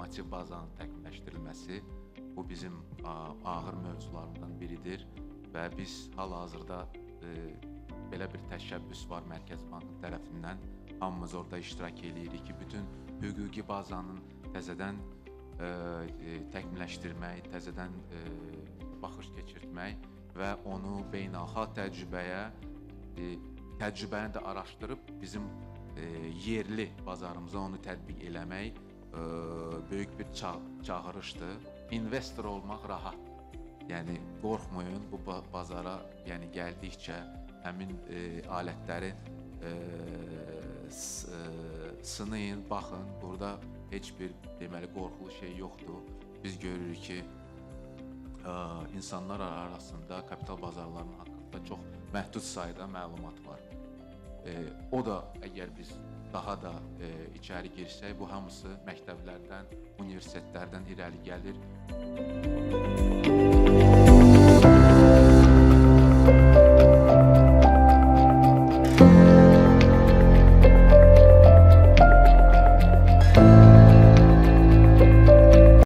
normativ bazanın təkmilləşdirilməsi bu bizim ağır mövzularından biridir və biz hal-hazırda belə bir təşəbbüs var Mərkəzi Bankın tərəfindən. Hamımız orada iştirak edirik ki, bütün hüquqi bazanın təzədən təkmilləşdirmək, təzədən baxış keçirtmək və onu beynəlxalq təcrübəni də araşdırıb bizim yerli bazarımıza onu tətbiq eləmək böyük bir çağırışdır. İnvestor olmaq rahat. Yəni qorxmayın bu bazara, yəni gəldikcə həmin alətləri sınayın, baxın. Burada heç bir deməli qorxulu şey yoxdur. Biz görürük ki, insanlar arasında kapital bazarlarının haqqında çox məhdud sayda məlumat var. O da əgər biz daha da içəri girsək, bu hamısı məktəblərdən, universitetlərdən irəli gəlir.